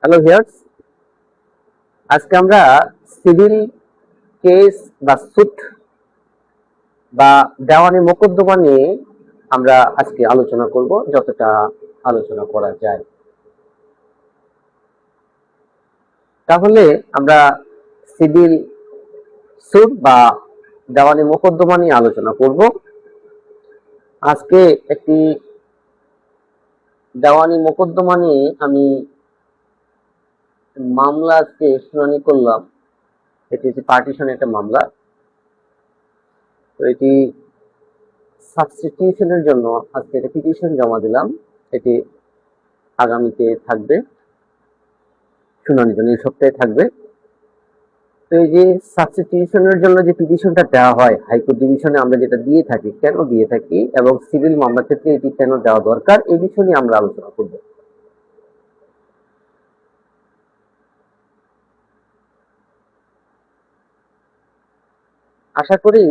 Hello viewers, আজকে আমরা civil case বা সুট বা দেওয়ানি মোকদ্দমা নিয়ে আমরা আজকে আলোচনা করব, যতটা আলোচনা করা যায়। তাহলে আমরা সিভিল সুট বা দেওয়ানি মোকদ্দমা নিয়ে আলোচনা করব। আজকে একটি দেওয়ানি মোকদ্দমা নিয়ে আমি মামলা আজকে শুনানি করলাম। এটি হচ্ছে পার্টিশন একটা মামলা। তো এটি সাবস্টিটিউশনের জন্য আজকে একটা পিটিশন জমা দিলাম। এটি আগামীতে থাকবে, শুনানির জন্য এই সপ্তাহে থাকবে। তো এই যে সাবস্টিটিউশনের জন্য যে পিটিশনটা দেওয়া হয় হাইকোর্ট ডিভিশনে, আমরা যেটা দিয়ে থাকি, কেন দিয়ে থাকি এবং সিভিল মামলার ক্ষেত্রে এটি কেন দেওয়া দরকার, এই বিষয় নিয়ে আমরা আলোচনা করব। আশা করি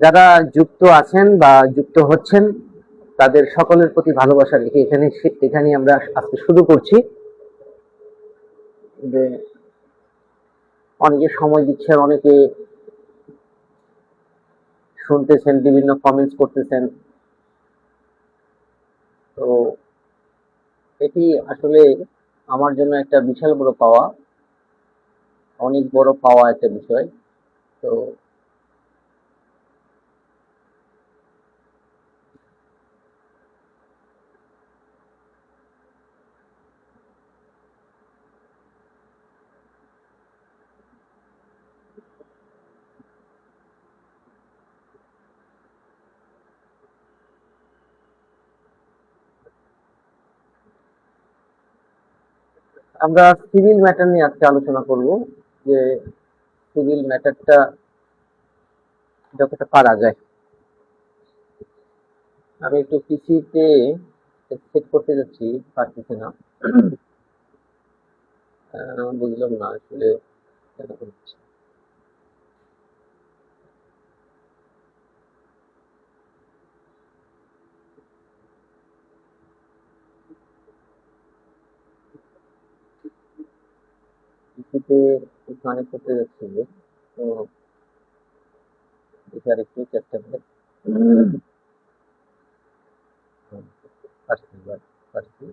যারা যুক্ত আছেন বা যুক্ত হচ্ছেন তাদের সকলের প্রতি ভালোবাসা রেখে এখানে আমরা আজকে শুরু করছি। যে অনেকে সময় দিচ্ছেন, অনেকে শুনতেছেন, বিভিন্ন কমেন্টস করতেছেন। তো এটি আসলে আমার জন্য একটা বিশাল বড় পাওয়া, অনেক বড় পাওয়া একটা বিষয়। তো আমরা সিভিল ম্যাটার নিয়ে আজকে আলোচনা করব, যে সিভিল ম্যাটারটা যতটা পারা যায়। আমি একটু পিসিতে সেট করতে যাচ্ছি, পারতেছি না। বুঝলাম না আসলে কেন হচ্ছে। পিসিতে কানেক্ট করতে যাচ্ছি, তো এটার একটু চেষ্টা করে পারছি পারছি।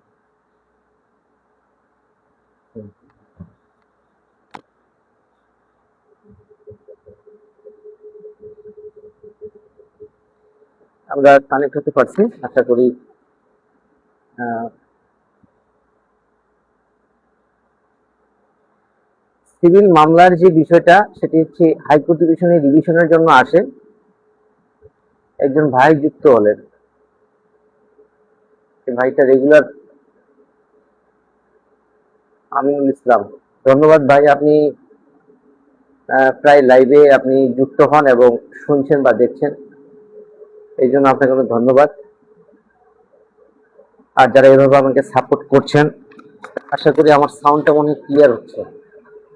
আমরা কানেক্ট হতে পারছি, আশা করি। সিভিল মামলার যে বিষয়টা, সেটি হচ্ছে হাইকোর্ট ডিভিশনে রিভিশনের জন্য আসে। একজন ভাই যুক্ত হলেন, ভাইটা রেগুলার আমিনুল ইসলাম। ধন্যবাদ ভাই, আপনি প্রায় লাইভে আপনি যুক্ত হন এবং শুনছেন বা দেখছেন, এই জন্য আপনাকে অনেক ধন্যবাদ। আর যারা এভাবে আমাকে সাপোর্ট করছেন, আশা করি আমার সাউন্ডটা মনে হয় ক্লিয়ার হচ্ছে।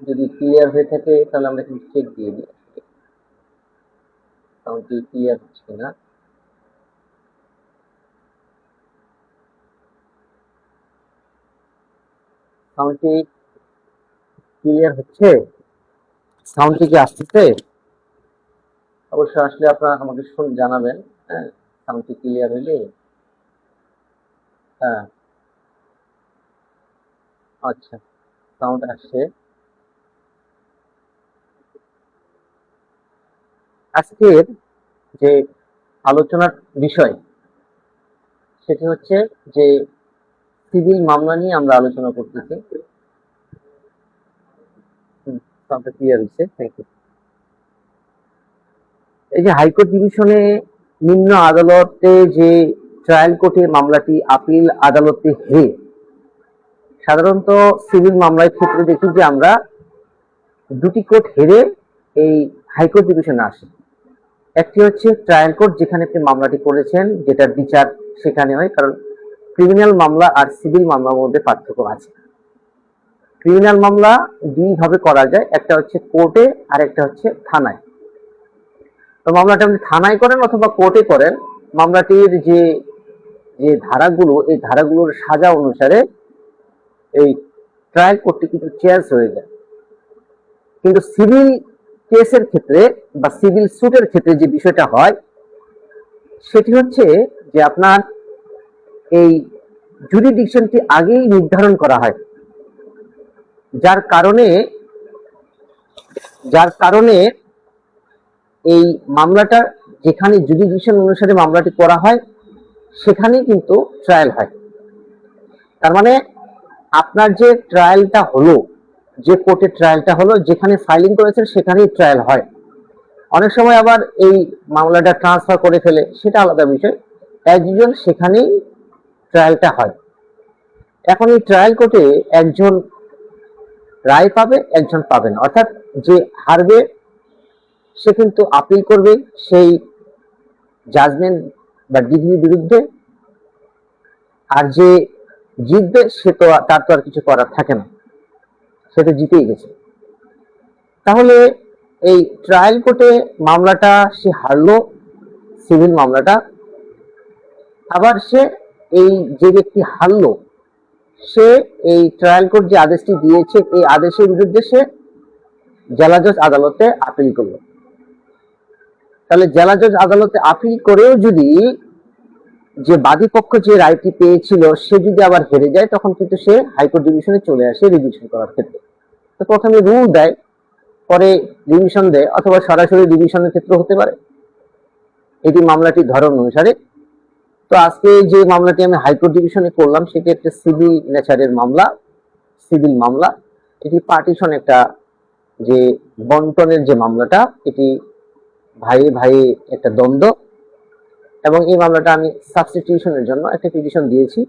যদি ক্লিয়ার হয়ে থাকে তাহলে আমরা কিন্তু চেক দিয়ে দিই সাউন্ডটি ক্লিয়ার হচ্ছে কিনা। সাউন্ডটি ক্লিয়ার হচ্ছে? সাউন্ডটি কি আসতেছে? অবশ্যই আসলে আপনারা আমাকে জানাবেন। হ্যাঁ, সাউন্ডটি ক্লিয়ার হইলে। হ্যাঁ, আচ্ছা, সাউন্ড আসছে। আজকের যে আলোচনার বিষয়, সেটি হচ্ছে যে সিভিল মামলা নিয়ে আমরা আলোচনা করতেছি। সাউন্ডটা ক্লিয়ার হচ্ছে, থ্যাংক ইউ। এই যে হাইকোর্ট ডিভিশনে নিম্ন আদালতে যে ট্রায়াল কোর্টে মামলাটি আপিল আদালতে হেরে, সাধারণত সিভিল মামলার ক্ষেত্রে দেখি যে আমরা দুটি কোর্ট হেরে এই হাইকোর্ট ডিভিশনে আসে। একটি হচ্ছে ট্রায়াল কোর্ট, যেখানে আপনি মামলাটি করেছেন, যেটার বিচার সেখানে হয়, কারণ ক্রিমিনাল মামলা আর সিভিল মামলার মধ্যে পার্থক্য আছে। ক্রিমিনাল মামলা দুই ভাবে করা যায়, একটা হচ্ছে কোর্টে আর একটা হচ্ছে থানায়। তো মামলাটা আপনি থানায় করেন অথবা কোর্টে করেন, মামলাটির যে যে ধারাগুলো, এই ধারাগুলোর সাজা অনুসারে এই ট্রায়াল কোর্টটি কিন্তু চেঞ্জ হয়ে যায়। কিন্তু সিভিল কেসের ক্ষেত্রে বা সিভিল সুটের ক্ষেত্রে যে বিষয়টা হয় সেটি হচ্ছে যে আপনার এই জুরিডিকশনটি আগেই নির্ধারণ করা হয়, যার কারণে এই মামলাটা যেখানে জুরিডিকশন অনুসারে মামলাটি করা হয় সেখানেই কিন্তু ট্রায়াল হয়। তার মানে আপনার যে ট্রায়ালটা হলো, যে কোর্টে ট্রায়ালটা হলো, যেখানে ফাইলিং করেছেন সেখানেই ট্রায়াল হয়। অনেক সময় আবার এই মামলাটা ট্রান্সফার করে ফেলে, সেটা আলাদা বিষয়। অ্যাজ ইউজুয়াল সেখানেই ট্রায়ালটা হয়। এখন এই ট্রায়াল কোর্টে একজন রায় পাবে, একজন পাবে না। অর্থাৎ যে হারবে সে কিন্তু আপিল করবে সেই জাজমেন্ট বা ডিগ্রির বিরুদ্ধে, আর যে জিতবে সে তো তার তো আর কিছু করার থাকে না, সে তো জিতেই গেছে। তাহলে এই ট্রায়াল কোর্টে মামলাটা সে হারলো, সিভিল মামলাটা, আবার সে এই যে ব্যক্তি হারলো সে এই ট্রায়াল কোর্ট যে আদেশটি দিয়েছে এই আদেশের বিরুদ্ধে সে জেলা জজ আদালতে আপিল করলো। তাহলে জেলা জজ আদালতে আপিল করেও যদি যে বাদীপক্ষ যে রায়টি পেয়েছিল সে যদি আবার হেরে যায়, তখন কিন্তু সে হাইকোর্ট ডিভিশনে চলে আসে রিভিশন করার ক্ষেত্রে। তো প্রথমে রুল দেয়, পরে রিভিশন দেয়, অথবা সরাসরি রিভিশনের ক্ষেত্রে হতে পারে, এটি মামলাটির ধরন অনুসারে। তো আজকে যে মামলাটি আমি হাইকোর্ট ডিভিশনে করলাম সেটি একটা সিভিল নেচারের মামলা, সিভিল মামলা। এটি পার্টিশন, একটা যে বন্টনের যে মামলাটা, এটি ভাইয়ে ভাইয়ে একটা দ্বন্দ্ব, এবং এই মামলাটা আমি সাবস্টিটিউশনের জন্য একটা পিটিশন দিয়েছি।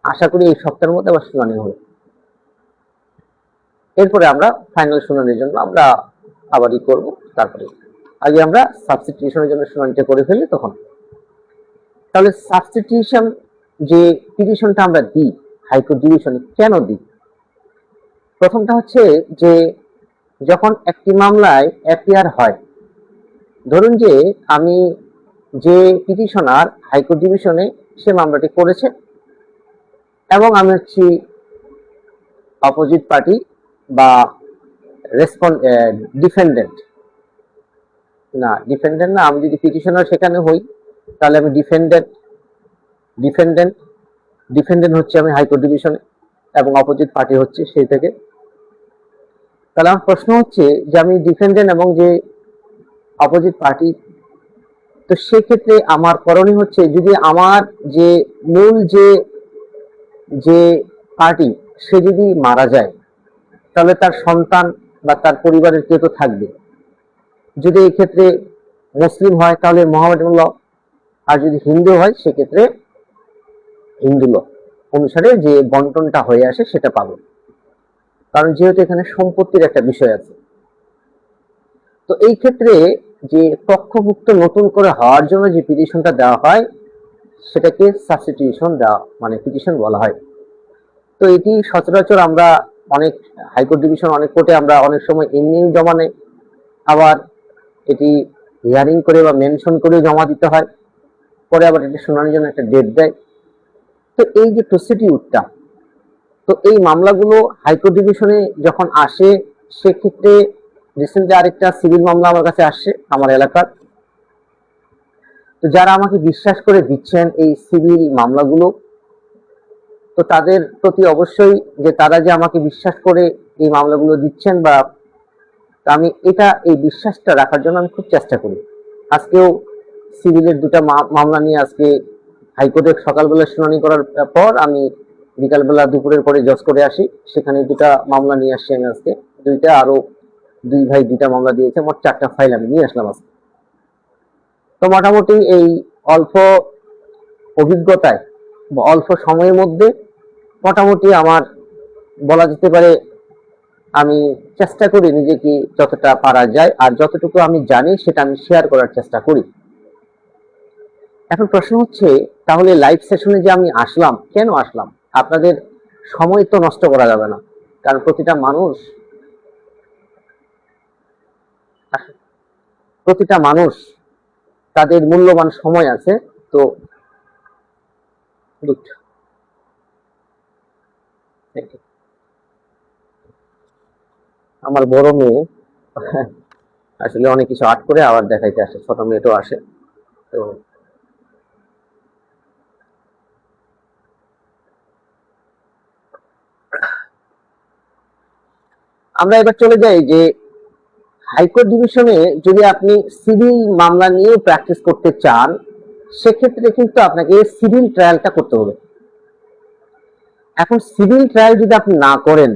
আশা করি এই সপ্তাহের মধ্যে আবার শুনানি হবে। এরপরে আমরা ফাইনাল শুনানির জন্য আমরা আবারই করব। তারপরে আগে আমরা সাবস্টিটিউশনের জন্য শুনানিটা করে ফেলি তখন। তাহলে সাবস্টিটিউশন যে পিটিশনটা আমরা দিই হাইকোর্ট ডিভিশনে, কেন দিই? প্রথমটা হচ্ছে যে যখন একটি মামলায় এফআইআর হয়, ধরুন যে আমি যে পিটিশনার হাইকোর্ট ডিভিশনে সে মামলাটি করেছে এবং আমি হচ্ছি অপোজিট পার্টি বা ডিফেন্ডেন্ট না, আমি যদি পিটিশনার সেখানে হই তাহলে আমি ডিফেন্ডেন্ট হচ্ছে আমি হাইকোর্ট ডিভিশনে, এবং অপোজিট পার্টি হচ্ছে সেই থেকে। তাহলে আমার প্রশ্ন হচ্ছে যে আমি ডিফেন্ডেন্ট এবং যে অপোজিট পার্টি, তো সেক্ষেত্রে আমার করণীয় হচ্ছে যদি আমার যে মূল যে পার্টি সে যদি মারা যায় তাহলে তার সন্তান বা তার পরিবারের কেউ তো থাকবে। যদি এই ক্ষেত্রে মুসলিম হয় তাহলে মোহামেডান ল, আর যদি হিন্দু হয় সেক্ষেত্রে হিন্দু ল অনুসারে যে বন্টনটা হয়ে আসে সেটা পাবে, কারণ যেহেতু এখানে সম্পত্তির একটা বিষয় আছে। তো এই ক্ষেত্রে যে পক্ষভুক্ত নতুন করে হওয়ার জন্য যে পিটিশনটা দেওয়া হয় সেটাকে সাবস্টিটিউশন দেওয়া মানে পিটিশন বলা হয়। তো এটি সচরাচর আমরা অনেক হাইকোর্ট ডিভিশন, অনেক কোর্টে আমরা অনেক সময় এমনি জমা নেই, আবার এটি হিয়ারিং করে বা মেনশন করে জমা দিতে হয়, পরে আবার এটি শুনানির জন্য একটা ডেট দেয়। তো এই যে প্রসিডিউরটা, তো এই মামলাগুলো হাইকোর্ট ডিভিশনে যখন আসে সেক্ষেত্রে রিসেন্টলি আরেকটা সিভিল মামলা আমার কাছে আসছে আমার এলাকার। তো যারা আমাকে বিশ্বাস করে দিচ্ছেন এই সিভিল মামলাগুলো, তো তাদের প্রতি অবশ্যই যে তারা যে আমাকে বিশ্বাস করে এই মামলাগুলো দিচ্ছেন, বা আমি এই বিশ্বাসটা রাখার জন্য আমি খুব চেষ্টা করি। আজকেও সিভিলের দুটা মামলা নিয়ে আজকে হাইকোর্টে সকালবেলা শুনানি করার পর আমি বিকালবেলা দুপুরের পরে জজ করে আসি, সেখানে দুটা মামলা নিয়ে আসছি আমি আজকে, দুইটা, আরো দুই ভাই দুইটা মামলা দিয়েছে, মোট 4টা ফাইল আমি নিয়ে আসলাম আজকে। তো মোটামুটি এই অল্প অভিজ্ঞতায় বা অল্প সময়ের মধ্যে মোটামুটি আমার বলা যেতে পারে আমি চেষ্টা করি নিজেকে যতটা পারা যায় আর যতটুকু আমি জানি সেটা আমি শেয়ার করার চেষ্টা করি। এখন প্রশ্ন হচ্ছে, তাহলে লাইভ সেশনে যে আমি আসলাম, কেন আসলাম? আপনাদের সময় তো নষ্ট করা যাবে না, কারণ প্রতিটা মানুষ তাদের মূল্যবান সময় আছে। তো আমার বড় মেয়ে আসলে অনেক কিছু আর্ট করে আবার দেখাইতে আসে, ছোট মেয়েটাও আসে। তো আমরা এবার চলে যাই যে হাইকোর্ট ডিভিশনে যদি আপনি সিভিল মামলা নিয়ে প্র্যাকটিস করতে চান, সেক্ষেত্রে কিন্তু আপনাকে সিভিল ট্রায়ালটা করতে হবে। এখন সিভিল ট্রায়াল যদি আপনি না করেন,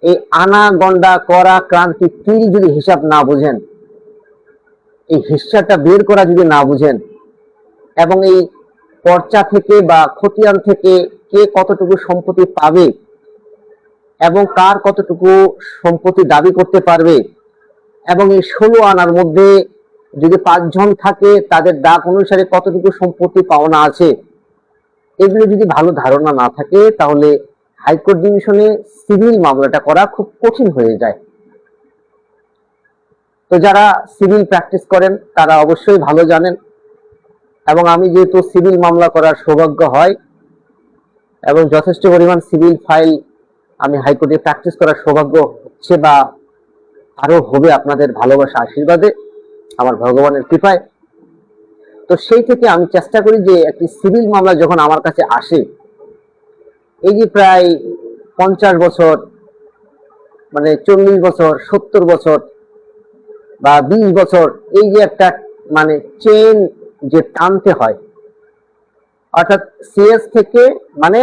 এই আনা গন্ডা করা ক্রান্তি তিল যদি হিসাব না বুঝেন, এই হিসাবটা বের করা যদি না বুঝেন, এবং এই পর্চা থেকে বা খতিয়ান থেকে কে কতটুকু সম্পত্তি পাবে এবং কার কতটুকু সম্পত্তি দাবি করতে পারবে, এবং এই 16 আনার মধ্যে যদি 5 জন থাকে তাদের দাগ অনুসারে কতটুকু সম্পত্তি পাওনা আছে, এগুলো যদি ভালো ধারণা না থাকে তাহলে হাইকোর্ট ডিভিশনে সিভিল মামলাটা করা খুব কঠিন হয়ে যায়। তো যারা সিভিল প্র্যাকটিস করেন তারা অবশ্যই ভালো জানেন, এবং আমি যেহেতু সিভিল মামলা করার সৌভাগ্য হয় এবং যথেষ্ট পরিমাণ সিভিল ফাইল আমি হাইকোর্টে প্র্যাকটিস করার সৌভাগ্য হচ্ছে বা আরো হবে আপনাদের ভালোবাসা আশীর্বাদে, আমার ভগবানের কৃপায়। তো সেই থেকে আমি চেষ্টা করি যে একটি সিভিল মামলা যখন আমার কাছে আসে, এই যে প্রায় 50 বছর, মানে 40 বছর, 70 বছর বা 20 বছর, এই যে একটা মানে চেন যে টানতে হয়, অর্থাৎ সিএস থেকে মানে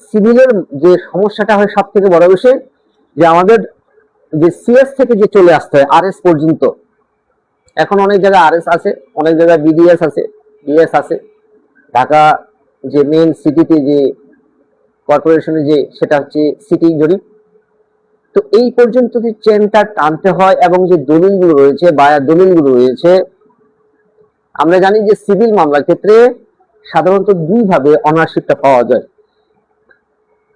সিভিলের যে সমস্যাটা হয় সব থেকে বড় বিষয় যে আমাদের যে সিএস থেকে যে চলে আসতে হয় আরএস পর্যন্ত। এখন অনেক জায়গায় আরএস আছে, অনেক জায়গায় বিডিএস আছে, ডিএস আছে। ঢাকা যে মেইন সিটিতে যে কর্পোরেশনে যে সেটা হচ্ছে সিটি জরিপ। তো এই পর্যন্ত যে চেনটা টানতে হয় এবং যে দলিলগুলো রয়েছে বায়া দলিলগুলো রয়েছে, আমরা জানি যে সিভিল মামলার ক্ষেত্রে সাধারণত দুই ভাবে অনারশিপটা পাওয়া যায়।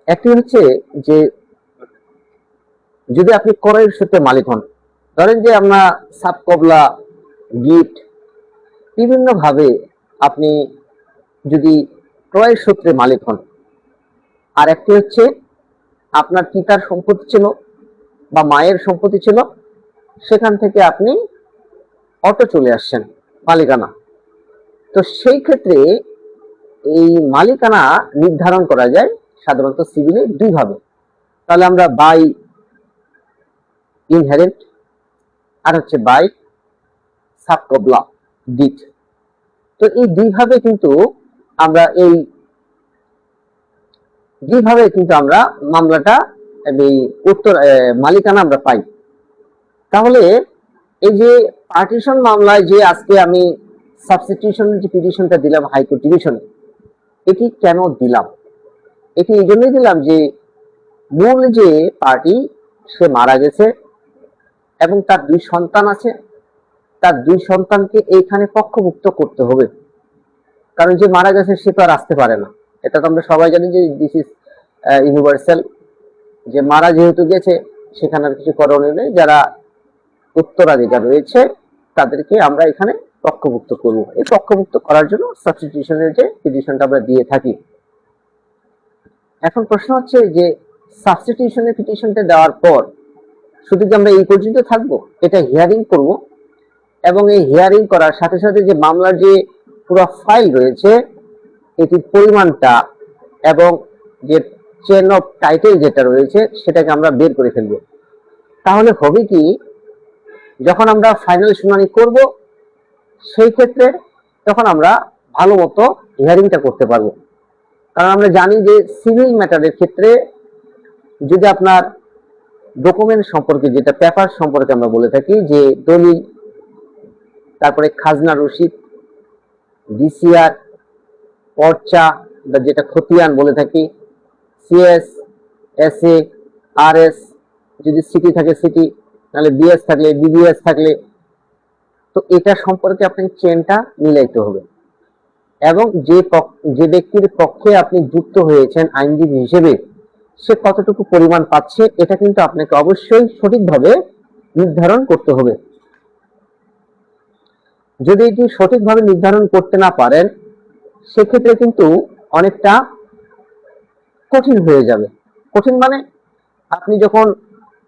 একটি হচ্ছে যে যদি আপনি ক্রয়ের সূত্রে মালিক হন, ধরেন যে আমরা সাব কবলা, গিফট, বিভিন্ন ভাবে আপনি যদি ক্রয়ের সূত্রে মালিক হন। আর একটি হচ্ছে আপনার পিতার সম্পত্তি ছিল বা মায়ের সম্পত্তি ছিল, সেখান থেকে আপনি অটো চলে আসছেন মালিকানা। তো সেই ক্ষেত্রে এই মালিকানা নির্ধারণ করা যায় সাধারণত সিভিলে দুই ভাবে। তাহলে আমরা বাই ইনহেরেন্ট আর হচ্ছে বাই সাবকবলা ডিড। তো এই দুইভাবে কিন্তু আমরা মামলাটা এই উত্তর মালিকানা আমরা পাই। তাহলে এই যে পার্টিশন মামলায় যে আজকে আমি সাবস্টিটিউশনের যে পিটিশনটা দিলাম হাইকোর্ট ডিভিশনে, এটি কেন দিলাম? এটি এই জন্যই দিলাম যে মূল যে পার্টি সে মারা গেছে এবং তার 2 সন্তান আছে, তার 2 সন্তানকে এইখানে পক্ষভুক্ত করতে হবে। কারণ যে মারা গেছে সে তো আর আসতে পারে না, এটা তো আমরা সবাই জানি যে দিস ইজ ইউনিভার্সাল, যে মারা যেহেতু গেছে সেখানে আর কিছু করণীয় নেই। যারা উত্তরাধিকার রয়েছে তাদেরকে আমরা এখানে পক্ষভুক্ত করব। এই পক্ষভুক্ত করার জন্য সাবস্টিটিউশনের যে পিটিশনটা আমরা দিয়ে থাকি। এখন প্রশ্ন হচ্ছে যে সাবস্টিটিউশনের পিটিশনটা দেওয়ার পর শুধু কি আমরা এই পর্যন্ত থাকবো? এটা হিয়ারিং করব, এবং এই হিয়ারিং করার সাথে সাথে যে মামলার যে পুরো ফাইল রয়েছে এটির পরিমাণটা এবং যে চেন অফ টাইটেল যেটা রয়েছে সেটাকে আমরা বের করে ফেলবো। তাহলে হবে কি, যখন আমরা ফাইনাল শুনানি করব সেই ক্ষেত্রে তখন আমরা ভালো মতো হিয়ারিংটা করতে পারবো। কারণ আমরা জানি যে সিভিল ম্যাটারের ক্ষেত্রে যদি আপনার ডকুমেন্ট সম্পর্কে, যেটা পেপার সম্পর্কে আমরা বলে থাকি, যে দলিল, তারপরে খাজনা রসিদ, ডিসিআর, পর্চা বা যেটা খতিয়ান বলে থাকি, সিএস, এসএ, আরএস, যদি সিটি থাকে সিটি, নাহলে বিএস থাকলে, বিবিএস থাকলে, তো এটা সম্পর্কে আপনাকে চেনটা মিলাইতে হবে। এবং যে ব্যক্তির পক্ষে আপনি যুক্ত হয়েছেন আইনজীবী হিসেবে, সে কতটুকু পরিমাণ পাচ্ছে এটা কিন্তু আপনাকে অবশ্যই সঠিকভাবে নির্ধারণ করতে হবে। যদি এটি সঠিকভাবে নির্ধারণ করতে না পারেন, সেক্ষেত্রে কিন্তু অনেকটা কঠিন হয়ে যাবে। কঠিন মানে আপনি যখন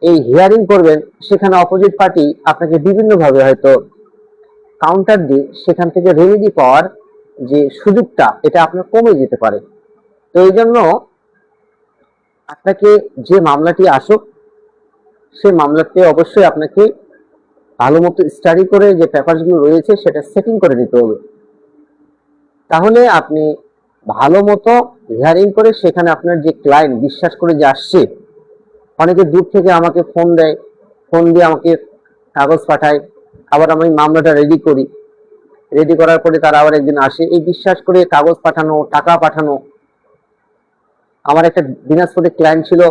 এই হিয়ারিং করবেন, সেখানে অপোজিট পার্টি আপনাকে বিভিন্নভাবে হয়তো কাউন্টার দিয়ে সেখান থেকে রেমেডি পাওয়ার যে সুযোগটা, এটা আপনার কমে যেতে পারে। তো এই জন্য আপনাকে যে মামলাটি আসুক, সে মামলাতে অবশ্যই আপনাকে ভালো মতো স্টাডি করে যে পেপারসগুলো রয়েছে সেটা সেটিং করে নিতে হবে। তাহলে আপনি ভালো মতো হিয়ারিং করে সেখানে আপনার যে ক্লায়েন্ট বিশ্বাস করে যে আসছে, অনেকে দূর থেকে আমাকে ফোন দেয়, ফোন দিয়ে আমাকে কাগজ পাঠায়, আবার আমি মামলাটা রেডি করি, রেডি করার পরে তারা আবার একদিন আসে, এই বিশ্বাস করে কাগজ পাঠানো, টাকা পাঠানো। আমার একটা দিনাজপুরে ক্লায়েন্ট ছিল,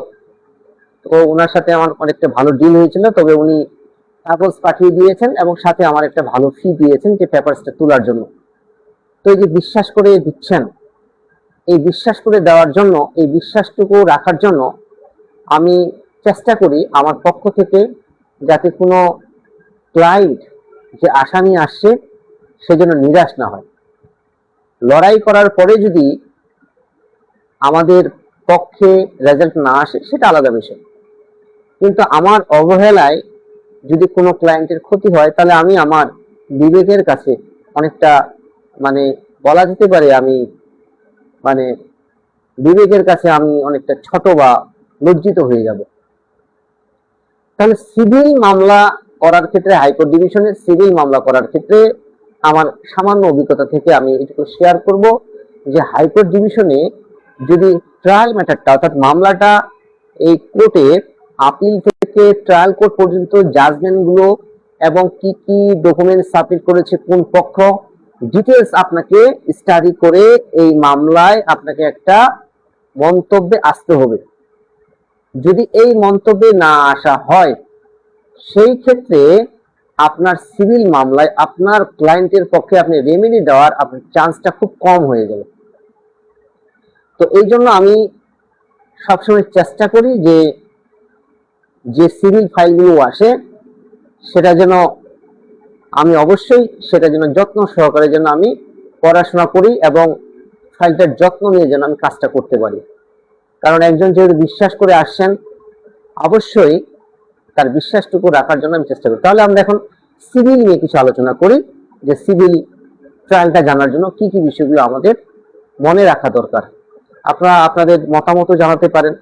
তো ওনার সাথে আমার অনেকটা ভালো ডিল হয়েছিল, তবে উনি কাগজ পাঠিয়ে দিয়েছেন এবং সাথে আমার একটা ভালো ফি দিয়েছেন যে পেপারসটা তোলার জন্য। তো এই যে বিশ্বাস করে দিচ্ছেন, এই বিশ্বাস করে দেওয়ার জন্য, এই বিশ্বাসটুকু রাখার জন্য আমি চেষ্টা করি আমার পক্ষ থেকে যাতে কোনো ক্লায়েন্ট যে আশা নিয়ে আসছে সেজন্য নিরাশ না হয়। লড়াই করার পরে যদি আমাদের পক্ষে রেজাল্ট না আসে সেটা আলাদা বিষয়, কিন্তু আমার অবহেলায় যদি কোনো ক্লায়েন্টের ক্ষতি হয়, তাহলে আমি আমার বিবেকের কাছে অনেকটা মানে বলা যেতে পারে আমি মানে বিবেকের কাছে আমি অনেকটা ছোট বা লজ্জিত হয়ে যাব। তাহলে সিভিল মামলা করার ক্ষেত্রে, হাইকোর্ট ডিভিশনের সিভিল মামলা করার ক্ষেত্রে আমার সামান্য অভিজ্ঞতা থেকে আমি এটুকু শেয়ার করব যে হাইকোর্ট ডিভিশনে যদি ট্রায়াল ম্যাটারটা অর্থাৎ মামলাটা এই কোর্টের আপিল থেকে ট্রায়াল কোর্ট পর্যন্ত জাজমেন্ট গুলো এবং কি কি ডকুমেন্ট সাবমিট করেছে কোন পক্ষ, ডিটেলস আপনাকে স্টাডি করে এই মামলায় আপনাকে একটা মন্তব্যে আসতে হবে। যদি এই মন্তব্যে না আসা হয়, সেই ক্ষেত্রে আপনার সিভিল মামলায় আপনার ক্লায়েন্টের পক্ষে আপনি রেমেডি দেওয়ার আপনার চান্সটা খুব কম হয়ে যাবে। তো এই জন্য আমি সবসময় চেষ্টা করি যে সিভিল ফাইলগুলো আসে সেটা যেন আমি অবশ্যই সেটা যেন যত্ন সহকারে যেন আমি পড়াশোনা করি এবং ফাইলটার যত্ন নিয়ে যেন আমি কাজটা করতে পারি। কারণ একজন যেহেতু বিশ্বাস করে আসছেন, অবশ্যই তার বিশ্বাসটুকু রাখার জন্য আমি চেষ্টা করি। তাহলে আমরা এখন সিভিল নিয়ে কিছু আলোচনা করি, যে সিভিল ট্রায়ালটা জানার জন্য কি কি বিষয়গুলো আমাদের মনে রাখা দরকার। আপনারা আপনাদের মতামত জানাতে পারেন।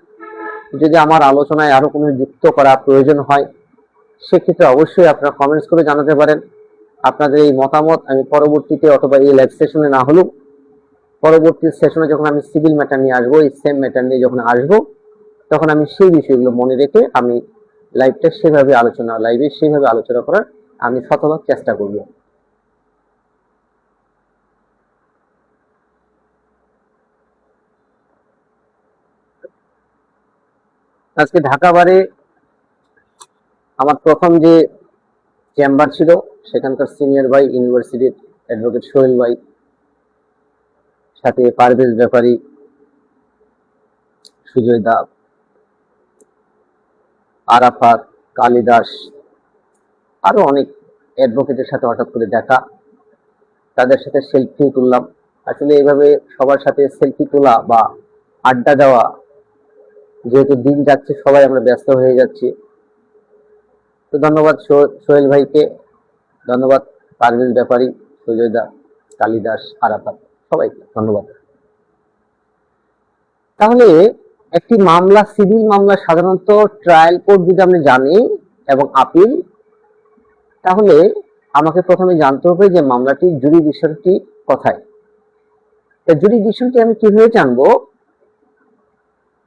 যদি আমার আলোচনায় আরো কোনো যুক্ত করা প্রয়োজন হয়, সেক্ষেত্রে অবশ্যই আপনারা কমেন্টস করে জানাতে পারেন। আপনাদের এই মতামত আমি পরবর্তীতে অথবা এই লাইভ সেশনে না হলেও পরবর্তী সেশনে যখন আমি সিভিল ম্যাটার নিয়ে আসবো, এই সেম ম্যাটার নিয়ে যখন আসবো, তখন আমি সেই বিষয়গুলো মনে রেখে আমি লাইভে সেভাবে আলোচনা করার আমি শতভাগ চেষ্টা করব। আজকে ঢাকা বারে আমার প্রথম যে চেম্বার ছিল, সেখানকার সিনিয়র ভাই ইউনিভার্সিটির অ্যাডভোকেট সোহেল ভাই, সাথে পারভেজ ব্যাপারী, সুজয় দা, আরাফাত, কালিদাস, আরো অনেক অ্যাডভোকেটের সাথে হঠাৎ করে দেখা, তাদের সাথে সেলফি তুললাম। আসলে এইভাবে সবার সাথে সেলফি তোলা বা আড্ডা দেওয়া, যেহেতু দিন যাচ্ছে সবাই আমরা ব্যস্ত হয়ে যাচ্ছি, তো ধন্যবাদ সোহেল ভাইকে, ধন্যবাদ পারভেজ ব্যাপারী, সুজয় দা, কালিদাস, আরাফাত, সবাইকে ধন্যবাদ। তাহলে একটি মামলা, সিভিল মামলা সাধারণত ট্রায়াল কোর্ট যদি আমরা জানি এবং আপিল, তাহলে আমাকে প্রথমে জানতে হবে যে মামলাটির জুরিডিকশনটি কোথায়। জুরিডিকশনটি আমি কিভাবে জানবো?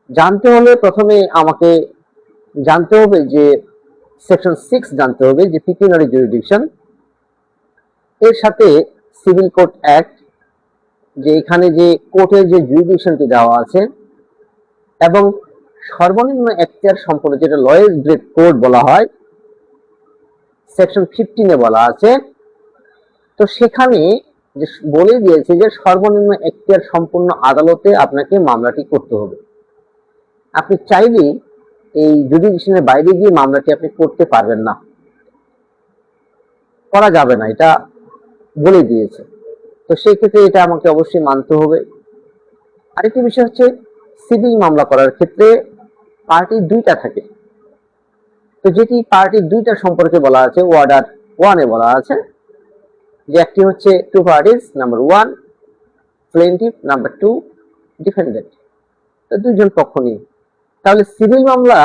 জানতে হলে প্রথমে আমাকে জানতে হবে যে সেকশন 6 জানতে হবে, যে পিকিউনারি জুরিডিকশন। এর সাথে সিভিল কোড অ্যাক্ট যে এখানে যে কোর্টের যে জুরিডিকশনটি দেওয়া আছে এবং সর্বনিম্ন এখতিয়ার সম্পন্ন, যেটা লোয়েস্ট গ্রেড কোর্ট বলা হয়, সেকশন 15-এ বলা আছে। তো সেখানে যে বলে দিয়েছে যে সর্বনিম্ন এখতিয়ার সম্পন্ন আদালতে আপনাকে মামলাটি করতে হবে। আপনি চাইলেই এই জুডিকশনের বাইরে গিয়ে মামলাটি আপনি করতে পারবেন না, করা যাবে না, এটা বলে দিয়েছে। তো সেই ক্ষেত্রে এটা আমাকে অবশ্যই মানতে হবে। আরেকটি বিষয় হচ্ছে, সিভিল মামলা করার ক্ষেত্রে পার্টি দুইটা থাকে। তো যেটি পার্টি দুইটা সম্পর্কে বলা আছে, ওয়ার্ডার 1-এ বলা আছে যে একটি হচ্ছে two parties, number 1 plaintiff, number 2 defendant. তো দুইজন পক্ষ নিয়ে। তাহলে সিভিল মামলা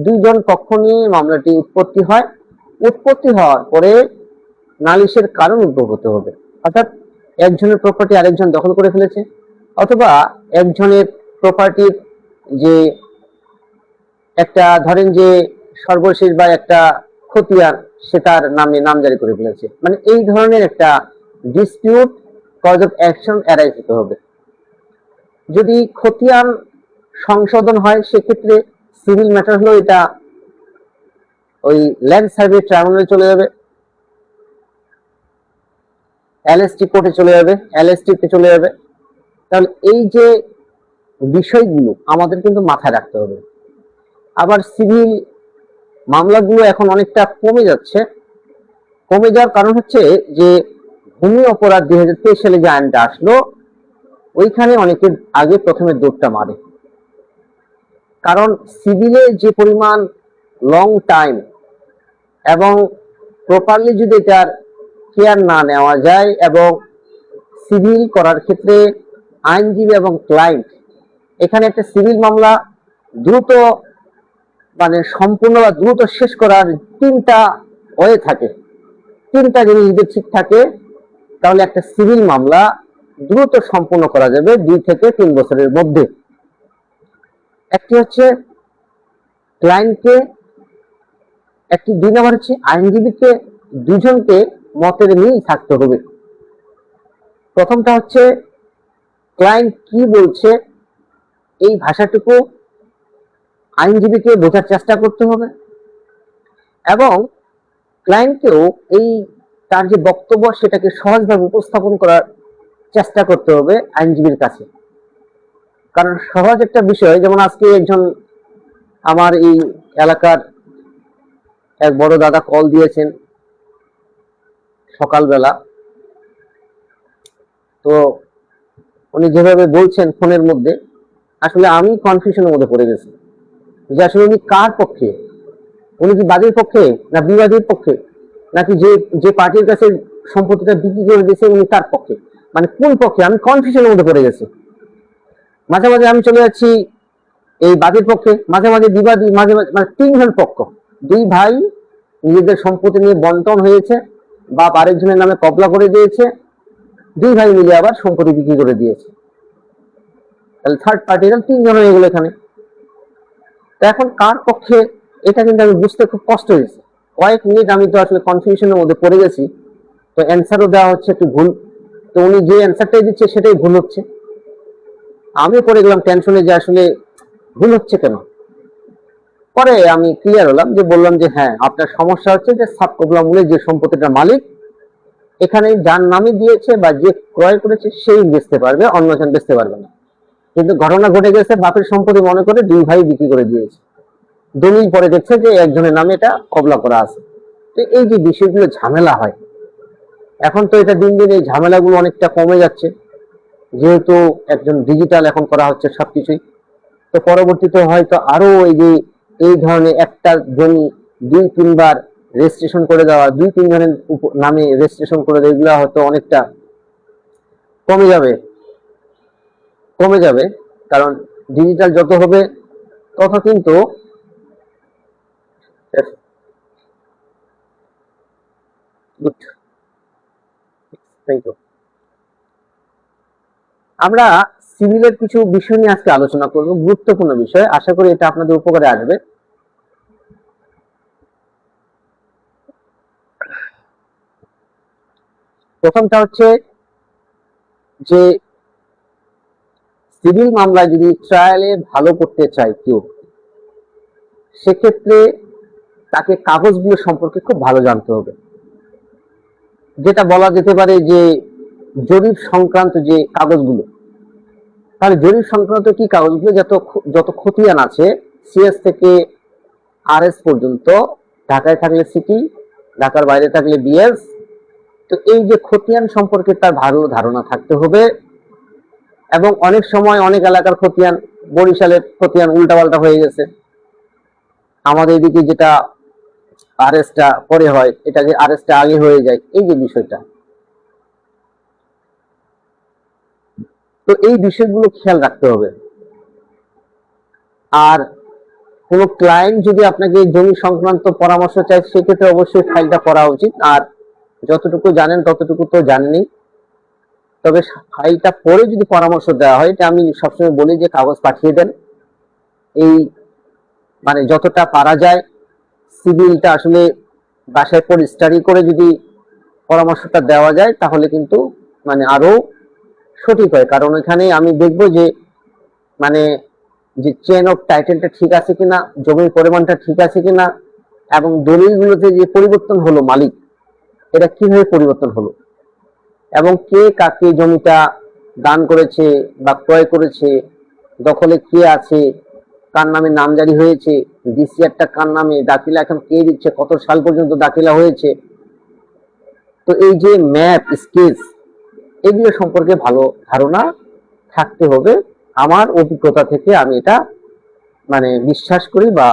দুইজন পক্ষ নিয়ে মামলাটি উৎপত্তি হয়। উৎপত্তি হওয়ার পরে নালিশের কারণ উদ্ভব হতে হবে, অর্থাৎ একজনের প্রপার্টি আরেকজন দখল করে ফেলেছে, অথবা একজনের প্রপার্টির যে একটা ধরেন যে সর্বশেষ বা একটা খতিয়ান সে তার নামে নামজারি করে ফেলেছে, মানে এই ধরনের একটা dispute cause of action arise হতে হবে। যদি খতিয়ান সংশোধন হয় সেক্ষেত্রে সিভিল ম্যাটার হলো এটা ওই ল্যান্ড সার্ভে ট্রাইব্যুনালে চলে যাবে, এলএসটি কোর্টে চলে যাবে, এলএসটিতে চলে যাবে। তাহলে এই যে বিষয়গুলো আমাদের কিন্তু মাথায় রাখতে হবে। আবার সিভিল মামলাগুলো এখন অনেকটা কমে যাচ্ছে। কমে যাওয়ার কারণ হচ্ছে যে ভূমি অপরাধ 2023 সালে যে আইনটা আসলো, ওইখানে অনেকে আগে প্রথমে দৌড়টা মারে। কারণ সিভিলে যে পরিমাণ লং টাইম এবং প্রপারলি যদি এটার কেয়ার না নেওয়া যায়, এবং সিভিল করার ক্ষেত্রে আইনজীবী এবং ক্লায়েন্ট, এখানে একটা সিভিল মামলা দ্রুত মানে সম্পূর্ণ বা দ্রুত শেষ করার তিনটা ওয়ে থাকে। তিনটা জিনিস যদি ঠিক থাকে তাহলে একটা সিভিল মামলা দ্রুত সম্পূর্ণ করা যাবে 2 থেকে 3 বছরের মধ্যে। একটি হচ্ছে ক্লায়েন্টকে, একটি 2 নম্বর হচ্ছে আইনজীবীকে, দুজনকে মতের মিল থাকতে হবে। প্রথমটা হচ্ছে ক্লায়েন্ট কি বলছে এই ভাষাটুকু আইনজীবীকে বোঝার চেষ্টা করতে হবে, এবং ক্লায়েন্টকেও এই তার যে বক্তব্য সেটাকে সহজভাবে উপস্থাপন করার চেষ্টা করতে হবে আইনজীবীর কাছে। কারণ সহজ একটা বিষয়, যেমন আজকে একজন আমার এই এলাকার এক বড় দাদা কল দিয়েছেন সকালবেলা। তো উনি যেভাবে বলছেন ফোনের মধ্যে, আসলে আমি কনফিউশনের মধ্যে পড়ে গেছি যে আসলে উনি কার পক্ষে, উনি কি বাদীর পক্ষে না বিবাদীর পক্ষে, নাকি যে যে পার্টির কাছে সম্পত্তিটা বিক্রি করে দিয়েছে উনি তার পক্ষে, মানে কোন পক্ষে, আমি কনফিউশনের মধ্যে পড়ে গেছি। মাঝে মাঝে আমি চলে যাচ্ছি এই বাদীর পক্ষে, মাঝে মাঝে বিবাদী, মাঝে মাঝে মানে 3 জন পক্ষ। 2 ভাই নিজেদের সম্পত্তি নিয়ে বন্টন হয়েছে, বাপ আরেকজনের নামে কবলা করে দিয়েছে, 2 ভাই মিলে আবার সম্পত্তি বিক্রি করে দিয়েছে। তাহলে থার্ড পার্টি, 3 জন হয়ে গেল এখানে। তো এখন কার পক্ষে এটা কিন্তু আমি বুঝতে খুব কষ্ট হয়েছে। কয়েক মিনিট আমি তো আসলে কনফিউশনের মধ্যে পড়ে গেছি। তো অ্যান্সারও দেওয়া হচ্ছে একটু ভুল, তো উনি যে অ্যান্সারটাই দিচ্ছে সেটাই ভুল হচ্ছে। আমি পড়ে গেলাম টেনশনে যে আসলে ভুল হচ্ছে কেন। পরে আমি ক্লিয়ার হলাম, যে বললাম যে হ্যাঁ আপনার সমস্যা হচ্ছে যে সাব কবলা মূলে যে সম্পত্তিটার মালিক এখানে যার নামে দিয়েছে বা যে ক্রয় করেছে সেই বেচতে পারবে, অন্যজন বেচতে পারবে না। কিন্তু ঘটনা ঘটে গেছে বাপের সম্পত্তি মনে করে 2 ভাই বিক্রি করে দিয়েছে, দলিল পরে দেখছে যে একজনের নামে এটা কবলা করা আছে। তো এই যে বিষয়গুলো ঝামেলা হয়, এখন তো এটা দিন দিন এই ঝামেলাগুলো অনেকটা কমে যাচ্ছে, যেহেতু একজন ডিজিটাল এখন করা হচ্ছে সবকিছুই। তো পরবর্তীতে হয়তো আরো এই যে এই ধরনের একটা জমি 2-3 বার রেজিস্ট্রেশন করে দেওয়া, 2-3 জনের নামে রেজিস্ট্রেশন করে দেওয়া, এগুলো হয়তো অনেকটা কমে যাবে, কমে যাবে। কারণ ডিজিটাল যত হবে তত কিন্তু আমরা সিভিলের কিছু বিষয় নিয়ে আজকে আলোচনা করব, গুরুত্বপূর্ণ বিষয়, আশা করি এটা আপনাদের উপকারে আসবে। প্রথমটা হচ্ছে যে সিভিল মামলায় যদি ট্রায়ালে ভালো করতে চায় কেউ, সেক্ষেত্রে তাকে কাগজগুলো সম্পর্কে খুব ভালো জানতে হবে। যেটা বলা যেতে পারে যে জরিপ সংক্রান্ত যে কাগজগুলো, তাহলে জরিপ সংক্রান্ত কি কাগজগুলো, যত খতিয়ান আছে সিএস থেকে আরএস পর্যন্ত, ঢাকায় থাকলে সিটি, ঢাকার বাইরে থাকলে বিএস, তো এই যে খতিয়ান সম্পর্কে তার ভালো ধারণা থাকতে হবে। এবং অনেক সময় অনেক এলাকার খতিয়ান, বরিশালের খতিয়ান উল্টাপাল্টা হয়ে গেছে, আমাদের এদিকে যেটা আরএসটা পরে হয়, এটাকে আরএসটা আগে হয়ে যায়, এই যে বিষয়টা, তো এই বিষয়গুলো খেয়াল রাখতে হবে। আর কোন ক্লায়েন্ট যদি আপনাকে জমি সংক্রান্ত পরামর্শ চায়, সেক্ষেত্রে অবশ্যই ফাইলটা করা উচিত। আর যতটুকু জানেন ততটুকু তো জানেনই, তবে ফাইলটা পরে যদি পরামর্শ দেওয়া হয়, এটা আমি সবসময় বলি যে কাগজ পাঠিয়ে দেন। এই মানে যতটা পারা যায় সিভিলটা আসলে বাসায় পরে স্টাডি করে যদি পরামর্শটা দেওয়া যায়, তাহলে কিন্তু মানে আরো সঠিক হয়। কারণ এখানে আমি দেখবো যে মানে যে চেন অফ টাইটেলটা ঠিক আছে কিনা, জমির পরিমাণটা ঠিক আছে কিনা, এবং দলিলগুলোতে যে পরিবর্তন হলো মালিক, এটা কিভাবে পরিবর্তন হলো, এবং কে কাকে জমিটা দান করেছে বা ক্রয় করেছে, দখলে কে আছে, কার নামে নামজারি হয়েছে, ডিসিআরটা কার নামে, দাখিলা এখন কে দিচ্ছে, কত সাল পর্যন্ত দাখিলা হয়েছে, তো এই যে ম্যাপ স্কেচ, এগুলো সম্পর্কে ভালো ধারণা থাকতে হবে। আমার অভিজ্ঞতা থেকে আমি এটা মানে বিশ্বাস করি বা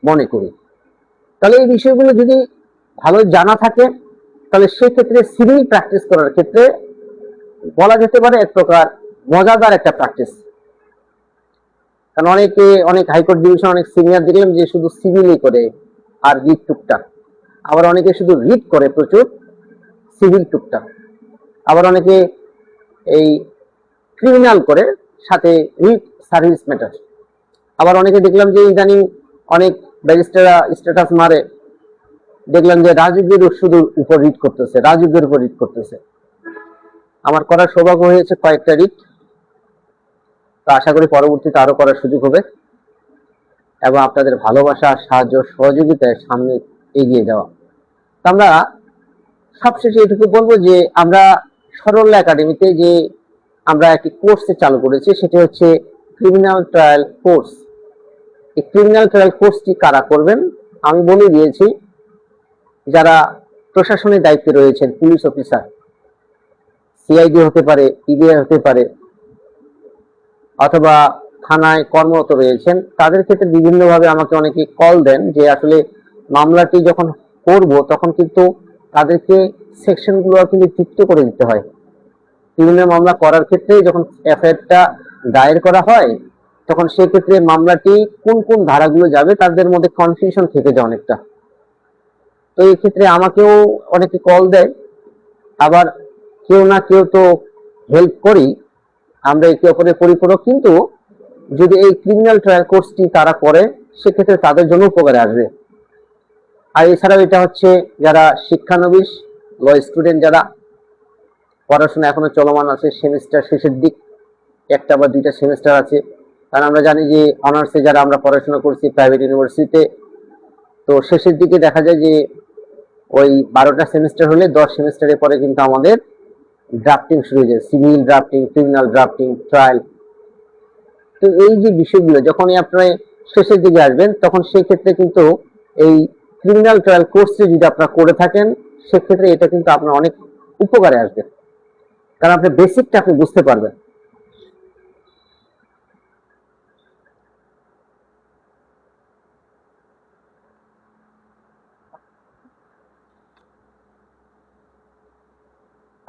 মনে করি। তাহলে এই বিষয়গুলো যদি ভালো জানা থাকে, তাহলে সেক্ষেত্রে সিভিল প্র্যাকটিস করার ক্ষেত্রে বলা যেতে পারে এক প্রকার মজাদার একটা প্র্যাকটিস। কারণ অনেক হাইকোর্ট ডিভিশন, অনেক সিনিয়র দেখলাম যে শুধু সিভিলই করে আর রিট টুকটাক, আবার অনেকে শুধু রিট করে প্রচুর, সিভিল টুকটাক, আবার অনেকে এই ক্রিমিনাল করে সাথে রিট সার্ভিস ম্যাটার, আবার অনেকে দেখলাম যে ইদানিং অনেক ব্যারিস্টাররা স্ট্যাটাস মারে, দেখলাম যে রাজুকের শুধু উপর রিট করতেছে, রাজুকের উপর রিট করতেছে। আমার করার সৌভাগ্য হয়েছে কয়েকটা রিট, তো আশা করি পরবর্তীতে আরো করার সুযোগ হবে, এবং আপনাদের ভালোবাসা, সাহায্য, সহযোগিতায় সামনে এগিয়ে যাওয়া। আমরা সবশেষে এটুকু বলবো যে আমরা সরলা একাডেমিতে যে আমরা একটি কোর্স চালু করেছি, সেটি হচ্ছে ক্রিমিনাল ট্রায়াল কোর্স। এই ক্রিমিনাল ট্রায়াল কোর্সটি কারা করবেন আমি বলে দিয়েছি, যারা প্রশাসনের দায়িত্বে রয়েছেন, পুলিশ অফিসার, সিআইডি হতে পারে, ইবিআই হতে পারে, অথবা থানায় কর্মরত রয়েছেন, তাদের ক্ষেত্রে বিভিন্নভাবে আমাকে অনেকে কল দেন যে আসলে মামলাটি যখন করব তখন কিন্তু তাদেরকে সেকশনগুলো কিন্তু যুক্ত করে দিতে হয়। ক্রিমিনাল মামলা করার ক্ষেত্রে যখন এফআইআরটা দায়ের করা হয়, তখন সেক্ষেত্রে মামলাটি কোন কোন ধারাগুলো যাবে তাদের মধ্যে কনফিউশন থেকে যায় অনেকটা। তো এই ক্ষেত্রে আমাকেও অনেকে কল দেয়, আবার কেউ না কেউ তো হেল্প করি, আমরা একে অপরের পরিপূরক। কিন্তু যদি এই ক্রিমিনাল ট্রায়াল কোর্সটি তারা করে, সেক্ষেত্রে তাদের জন্য উপকারে আসবে। আর এছাড়াও এটা হচ্ছে যারা শিক্ষানবিশ, ল স্টুডেন্ট, যারা পড়াশোনা এখনো চলমান আছে, সেমিস্টার শেষের দিক, একটা বা দুইটা সেমিস্টার আছে। কারণ আমরা জানি যে অনার্সে যারা আমরা পড়াশোনা করছি প্রাইভেট ইউনিভার্সিটিতে, তো শেষের দিকে দেখা যায় যে ওই 12টা সেমিস্টার হলে 10 সেমিস্টারের পরে কিন্তু আমাদের ড্রাফটিং শুরু হয়ে যায়, civil drafting, criminal drafting, trial. তো এই যে বিষয়গুলো যখনই আপনারা শেষের দিকে আসবেন, তখন সেই ক্ষেত্রে কিন্তু এই ক্রিমিনাল ট্রায়াল কোর্সটি যদি আপনারা করে থাকেন, সেক্ষেত্রে এটা কিন্তু আপনার অনেক উপকারে আসবে, কারণ আপনার বেসিকটা আপনি বুঝতে পারবেন।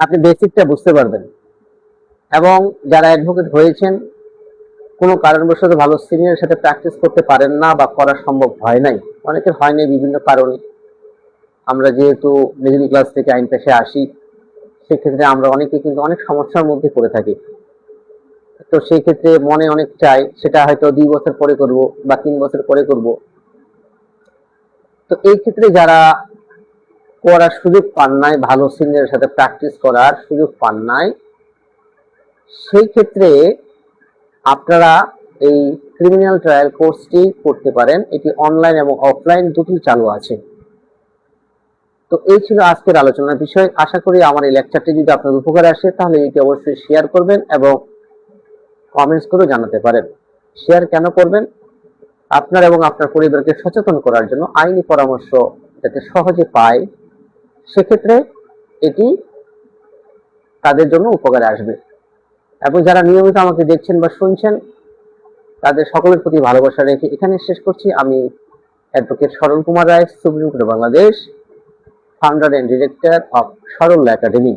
আপনি বেসিকটা বুঝতে পারবেন। এবং যারা অ্যাডভোকেট হয়েছেন, কোনো কারণবশত ভালো সিনিয়রের সাথে প্র্যাকটিস করতে পারেন না বা করা সম্ভব হয় নাই, অনেকের হয় নাই বিভিন্ন কারণে। আমরা যেহেতু মিডল ক্লাস থেকে আইন পেশে আসি, সেক্ষেত্রে আমরা অনেকে কিন্তু অনেক সমস্যার মধ্যে পড়ে থাকি। তো সেই ক্ষেত্রে মনে অনেক চাই সেটা হয়তো 2 বছর পরে করব বা 3 বছর পরে করব। তো এই ক্ষেত্রে যারা করার সুযোগ পান নাই, ভালো সিনিয়রের সাথে প্র্যাকটিস করার সুযোগ পান নাই, সেই ক্ষেত্রে আপনারা এই ক্রিমিনাল ট্রায়াল কোর্সটি করতে পারেন। এটি অনলাইন এবং অফলাইন দুটোই চালু আছে। তো এই ছিল আজকের আলোচনার বিষয়। আশা করি আমার এই লেকচারটি যদি আপনার উপকারে আসে তাহলে এটি অবশ্যই শেয়ার করবেন এবং কমেন্টস করে জানাতে পারেন। শেয়ার কেন করবেন? আপনার এবং আপনার পরিবারকে সচেতন করার জন্য, আইনি পরামর্শ যাতে সহজে পায়, সেক্ষেত্রে এটি তাদের জন্য উপকারে আসবে। এবং যারা নিয়মিত আমাকে দেখছেন বা শুনছেন তাদের সকলের প্রতি ভালোবাসা রেখে এখানে শেষ করছি। আমি advocate Saral Kumar Roy, Supreme Court Bangladesh, founder and director of Saral Academy.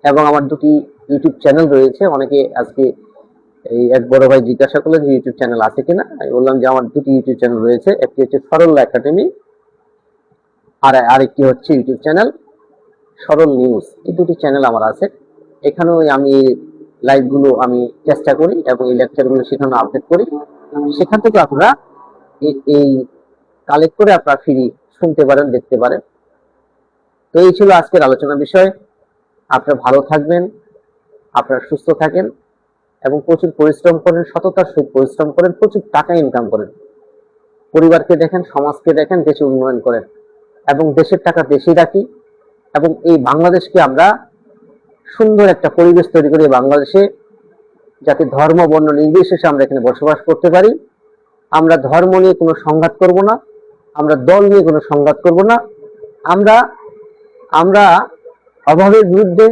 এবং আমার দুটি ইউটিউব চ্যানেল রয়েছে। অনেকে আজকে এই এক বড় ভাই জিজ্ঞাসা করলেন যে ইউটিউব চ্যানেল আছে কিনা। আমি বললাম যে আমার দুটি ইউটিউব চ্যানেল রয়েছে, একটি হচ্ছে সরল একাডেমি আর আরেকটি হচ্ছে ইউটিউব চ্যানেল সরল নিউজ। এই দুটি চ্যানেল আমার আছে। এখানেও আমি লাইভগুলো আমি চেষ্টা করি এবং এই লেকচারগুলো সেখানে আপডেট করি। সেখান থেকে আপনারা এই কালেক্ট করে আপনারা ফ্রি শুনতে পারেন, দেখতে পারেন। তো এই ছিল আজকের আলোচনার বিষয়। আপনারা ভালো থাকবেন, আপনারা সুস্থ থাকেন এবং প্রচুর পরিশ্রম করেন, সততার সহিত পরিশ্রম করেন, প্রচুর টাকা ইনকাম করেন, পরিবারকে দেখেন, সমাজকে দেখেন, দেশে উন্নয়ন করেন এবং দেশের টাকা দেশেই রাখি এবং এই বাংলাদেশকে আমরা সুন্দর একটা পরিবেশ তৈরি করি। বাংলাদেশে যাতে ধর্ম বর্ণ নির্বিশেষে আমরা এখানে বসবাস করতে পারি। আমরা ধর্ম নিয়ে কোনো সংঘাত করব না, আমরা দল নিয়ে কোনো সংঘাত করব না। আমরা আমরা অভাবের বিরুদ্ধে,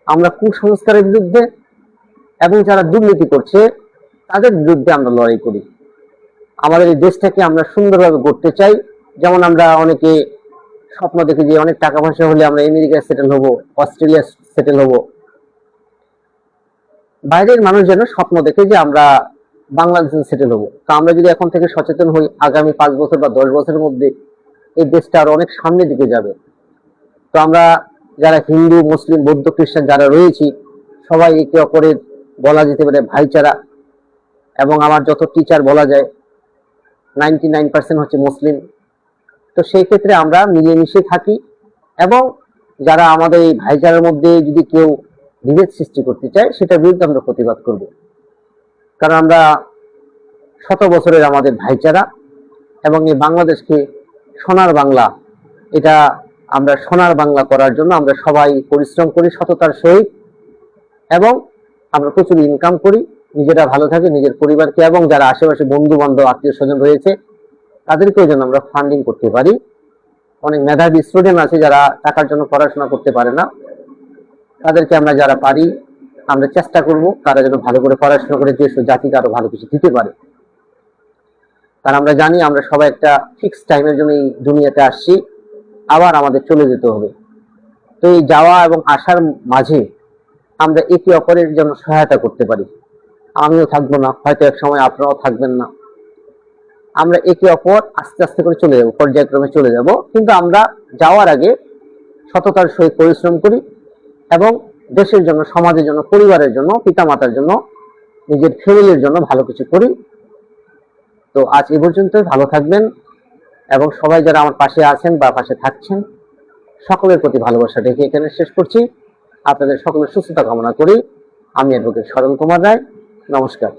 আমরা কুসংস্কারের বিরুদ্ধে এবং যারা দুর্নীতি করছে তাদের বিরুদ্ধে আমরা লড়াই করি। আমাদের এই দেশটাকে আমরা সুন্দরভাবে গড়তে চাই। যেমন আমরা অনেকে স্বপ্ন দেখি যে অনেক টাকা পয়সা হলে আমরা আমেরিকায় সেটেল হব, অস্ট্রেলিয়া সেটেল হব। বাইরের মানুষ যেন স্বপ্ন দেখে যে আমরা বাংলাদেশে সেটেল হব। তা আমরা যদি এখন থেকে সচেতন হই, আগামী 5 বছর বা 10 বছরের মধ্যে এই দেশটা আরো অনেক সামনের দিকে যাবে। তো আমরা যারা হিন্দু, মুসলিম, বৌদ্ধ, খ্রিস্টান যারা রয়েছি সবাই একে অপরের বলা যেতে পারে ভাইচারা। এবং আমার যত টিচার বলা যায় 99% হচ্ছে মুসলিম। তো সেই ক্ষেত্রে আমরা মিলেমিশে থাকি এবং যারা আমাদের এই ভাইচারার মধ্যে যদি কেউ বিভেদ সৃষ্টি করতে চায় সেটার বিরুদ্ধে আমরা প্রতিবাদ করব। কারণ আমরা শত বছরের আমাদের ভাইচারা এবং এই বাংলাদেশকে সোনার বাংলা, এটা আমরা সোনার বাংলা করার জন্য আমরা সবাই পরিশ্রম করি সততার সহিত এবং আমরা প্রচুর ইনকাম করি, নিজেরা ভালো থাকি, নিজের পরিবারকে এবং যারা আশেপাশে বন্ধু বান্ধব আত্মীয় স্বজন রয়েছে তাদেরকেও যেন আমরা ফান্ডিং করতে পারি। অনেক মেধাবী স্টুডেন্ট আছে যারা টাকার জন্য পড়াশোনা করতে পারে না, তাদেরকে আমরা যারা পারি আমরা চেষ্টা করব তারা যেন ভালো করে পড়াশোনা করে দেশ ও জাতিকে আরো ভালো কিছু দিতে পারে। কারণ আমরা জানি আমরা সবাই একটা ফিক্সড টাইমের জন্য এই দুনিয়াতে আসছি, আবার আমাদের চলে যেতে হবে। তো এই যাওয়া এবং আসার মাঝে আমরা একে অপরের জন্য সহায়তা করতে পারি। আমিও থাকবো না, হয়তো এক সময় আপনারাও থাকবেন না। আমরা একে অপর আস্তে আস্তে করে চলে যাব, পর্যায়ক্রমে চলে যাব। কিন্তু আমরা যাওয়ার আগে সততার সহিত পরিশ্রম করি এবং দেশের জন্য, সমাজের জন্য, পরিবারের জন্য, পিতামাতার জন্য, নিজের ফ্যামিলির জন্য ভালো কিছু করি। তো আজ এ পর্যন্তই। ভালো থাকবেন এবং সবাই যারা আমার পাশে আছেন বা পাশে থাকছেন সকলের প্রতি ভালোবাসা রেখে এখানে শেষ করছি। আপনাদের সকলের সুস্থতা কামনা করি। আমি অ্যাডভোকেট সরল কুমার রায়। নমস্কার।